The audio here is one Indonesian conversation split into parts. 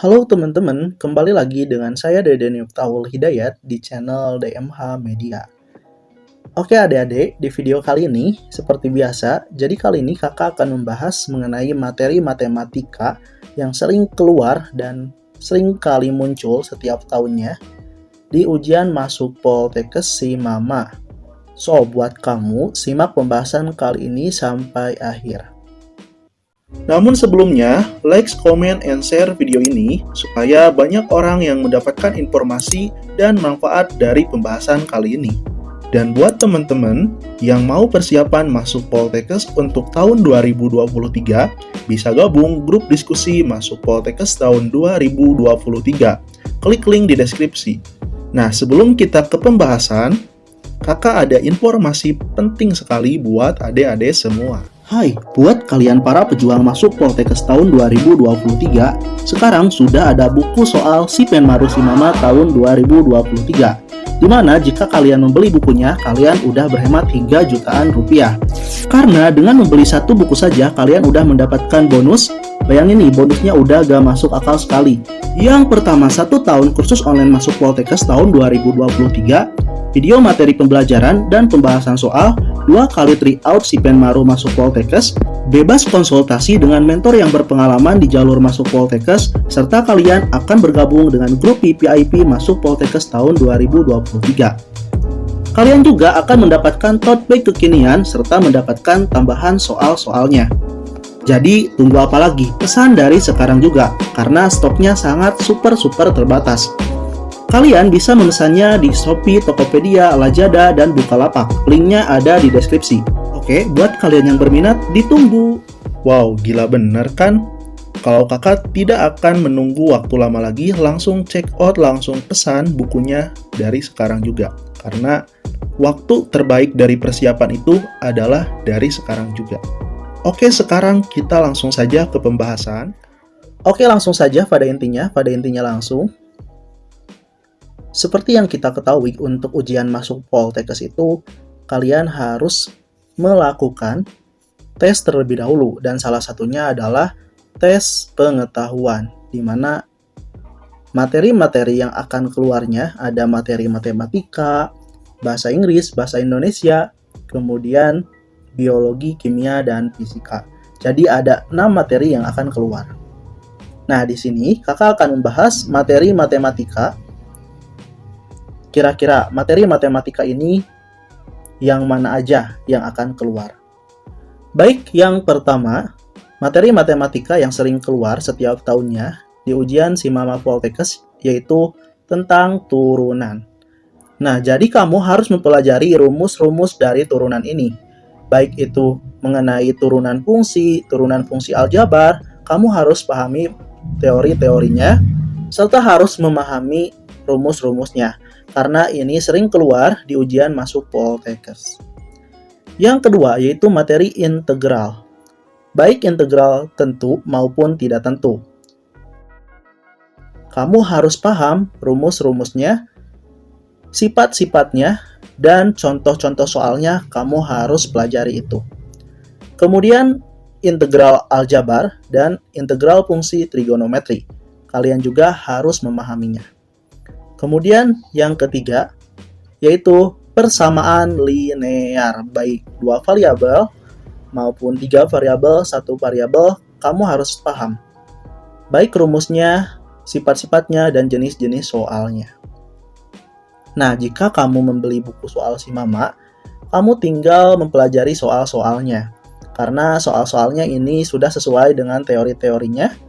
Halo teman-teman, kembali lagi dengan saya Deden Yuftahul Hidayat di channel DMH Media. Oke adik-adik, di video kali ini seperti biasa, jadi kali ini kakak akan membahas mengenai materi matematika yang sering keluar dan sering kali muncul setiap tahunnya di ujian masuk Poltekkes si Mama. So, buat kamu, simak pembahasan kali ini sampai akhir. Namun sebelumnya, like, comment, and share video ini supaya banyak orang yang mendapatkan informasi dan manfaat dari pembahasan kali ini. Dan buat teman-teman yang mau persiapan masuk Poltekkes untuk tahun 2023, bisa gabung grup diskusi masuk Poltekkes tahun 2023. Klik link di deskripsi. Nah, sebelum kita ke pembahasan, kakak ada informasi penting sekali buat adik-adik semua. Hai, buat kalian para pejuang masuk Poltekkes tahun 2023, sekarang sudah ada buku soal Si Penmaru Si Mama tahun 2023. Dimana jika kalian membeli bukunya, kalian udah berhemat hingga jutaan rupiah. Karena dengan membeli satu buku saja, kalian udah mendapatkan bonus. Bayangin nih, bonusnya udah gak masuk akal sekali. Yang pertama, 1 tahun kursus online masuk Poltekkes tahun 2023, video materi pembelajaran dan pembahasan soal, 2 kali tryout Si Penmaru masuk Poltekkes, bebas konsultasi dengan mentor yang berpengalaman di jalur masuk Poltekkes, serta kalian akan bergabung dengan grup VIP masuk Poltekkes tahun 2023. Kalian juga akan mendapatkan tote bag kekinian serta mendapatkan tambahan soal-soalnya. Jadi tunggu apa lagi? Pesan dari sekarang juga, karena stoknya sangat super terbatas. Kalian bisa memesannya di Shopee, Tokopedia, Lazada, dan Bukalapak. Linknya ada di deskripsi. Oke, buat kalian yang berminat, ditunggu. Wow, gila bener kan? Kalau kakak tidak akan menunggu waktu lama lagi, langsung check out, langsung pesan bukunya dari sekarang juga. Karena waktu terbaik dari persiapan itu adalah dari sekarang juga. Oke, sekarang kita langsung saja ke pembahasan. Oke, langsung saja pada intinya langsung. Seperti yang kita ketahui, untuk ujian masuk Poltekkes itu, kalian harus melakukan tes terlebih dahulu, dan salah satunya adalah tes pengetahuan, di mana materi-materi yang akan keluarnya ada materi matematika, bahasa Inggris, bahasa Indonesia, kemudian biologi, kimia, dan fisika. Jadi ada 6 materi yang akan keluar. Nah, di sini kakak akan membahas materi matematika. Kira-kira materi matematika ini yang mana aja yang akan keluar? Baik, yang pertama, materi matematika yang sering keluar setiap tahunnya di ujian Si Mama Poltekkes yaitu tentang turunan. Nah, jadi kamu harus mempelajari rumus-rumus dari turunan ini. Baik itu mengenai turunan fungsi aljabar, kamu harus pahami teori-teorinya, serta harus memahami rumus-rumusnya. Karena ini sering keluar di ujian masuk Poltekkes. Yang kedua yaitu materi integral. Baik integral tentu maupun tidak tentu. Kamu harus paham rumus-rumusnya, sifat-sifatnya, dan contoh-contoh soalnya kamu harus pelajari itu. Kemudian integral aljabar dan integral fungsi trigonometri. Kalian juga harus memahaminya. Kemudian yang ketiga yaitu persamaan linear, baik 2 variabel maupun 3 variabel, 1 variabel, kamu harus paham. Baik rumusnya, sifat-sifatnya, dan jenis-jenis soalnya. Nah, jika kamu membeli buku soal Si Mama, kamu tinggal mempelajari soal-soalnya. Karena soal-soalnya ini sudah sesuai dengan teori-teorinya.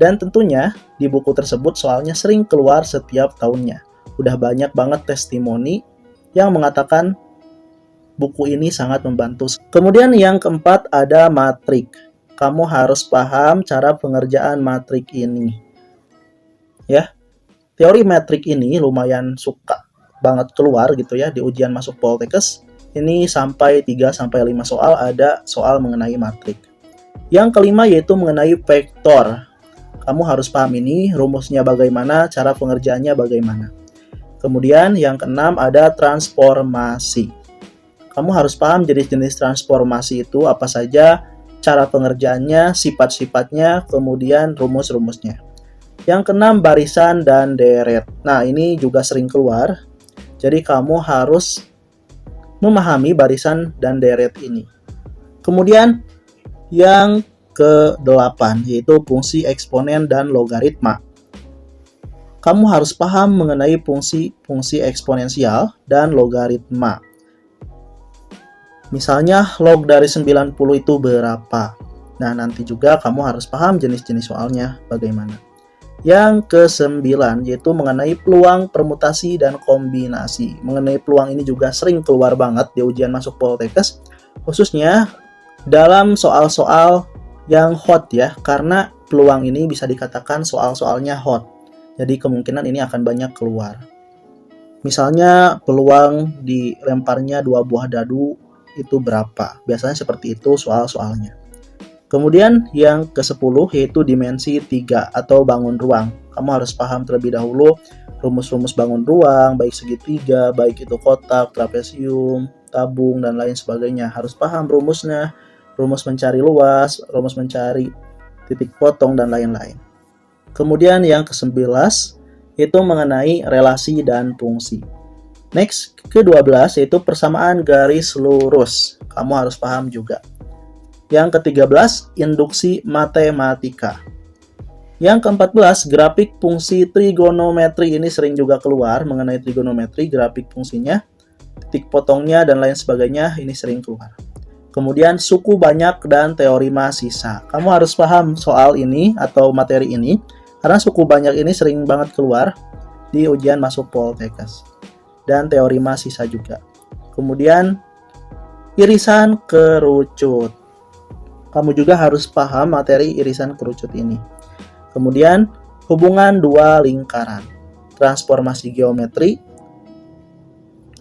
Dan tentunya di buku tersebut soalnya sering keluar setiap tahunnya. Udah banyak banget testimoni yang mengatakan buku ini sangat membantu. Kemudian yang keempat ada matrik. Kamu harus paham cara pengerjaan matrik ini. Ya, teori matrik ini lumayan suka banget keluar gitu ya di ujian masuk Poltekkes. Ini sampai 3-5 soal ada soal mengenai matrik. Yang kelima yaitu mengenai vektor. Kamu harus paham ini, rumusnya bagaimana, cara pengerjaannya bagaimana. Kemudian yang keenam ada transformasi. Kamu harus paham jenis-jenis transformasi itu apa saja, cara pengerjaannya, sifat-sifatnya, kemudian rumus-rumusnya. Yang keenam, barisan dan deret. Nah, ini juga sering keluar. Jadi kamu harus memahami barisan dan deret ini. Kemudian yang ke-8 yaitu fungsi eksponen dan logaritma. Kamu harus paham mengenai fungsi eksponensial dan logaritma. Misalnya log dari 90 itu berapa? Nah, nanti juga kamu harus paham jenis-jenis soalnya bagaimana. Yang ke-9 yaitu mengenai peluang permutasi dan kombinasi. Mengenai peluang ini juga sering keluar banget di ujian masuk Poltekkes, khususnya dalam soal-soal yang hot ya, karena peluang ini bisa dikatakan soal-soalnya hot. Jadi kemungkinan ini akan banyak keluar. Misalnya peluang dilemparnya 2 buah dadu itu berapa? Biasanya seperti itu soal-soalnya. Kemudian yang ke-10 yaitu dimensi 3 atau bangun ruang. Kamu harus paham terlebih dahulu rumus-rumus bangun ruang, baik segitiga, baik itu kotak, trapesium, tabung, dan lain sebagainya. Harus paham rumusnya, rumus mencari luas, rumus mencari titik potong, dan lain-lain. Kemudian yang ke-11 itu mengenai relasi dan fungsi. Next, ke-12 yaitu persamaan garis lurus. Kamu harus paham juga. Yang ke-13, induksi matematika. Yang ke-14, grafik fungsi trigonometri. Ini sering juga keluar mengenai trigonometri, grafik fungsinya, titik potongnya, dan lain sebagainya. Ini sering keluar. Kemudian suku banyak dan teorema sisa. Kamu harus paham soal ini atau materi ini, karena suku banyak ini sering banget keluar di ujian masuk Poltekkes. Dan teorema sisa juga. Kemudian irisan kerucut. Kamu juga harus paham materi irisan kerucut ini. Kemudian hubungan dua lingkaran, transformasi geometri,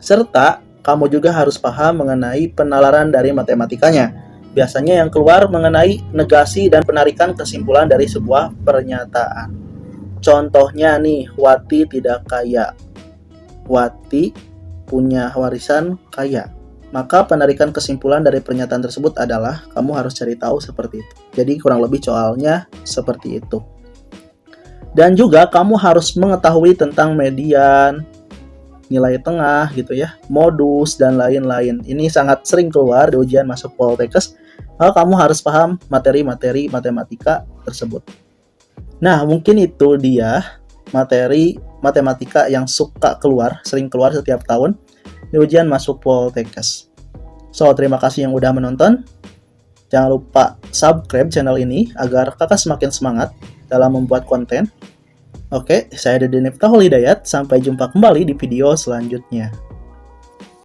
serta kamu juga harus paham mengenai penalaran dari matematikanya. Biasanya yang keluar mengenai negasi dan penarikan kesimpulan dari sebuah pernyataan. Contohnya nih, Wati tidak kaya. Wati punya warisan kaya. Maka penarikan kesimpulan dari pernyataan tersebut adalah kamu harus cari tahu seperti itu. Jadi kurang lebih soalnya seperti itu. Dan juga kamu harus mengetahui tentang median, nilai tengah gitu ya, modus, dan lain-lain. Ini sangat sering keluar di ujian masuk Poltekkes. Maka kamu harus paham materi-materi matematika tersebut. Nah, mungkin itu dia materi matematika yang sering keluar setiap tahun di ujian masuk Poltekkes. So, terima kasih yang udah menonton. Jangan lupa subscribe channel ini agar kakak semakin semangat dalam membuat konten. Oke, saya Dede Miftahul Hidayat. Sampai jumpa kembali di video selanjutnya.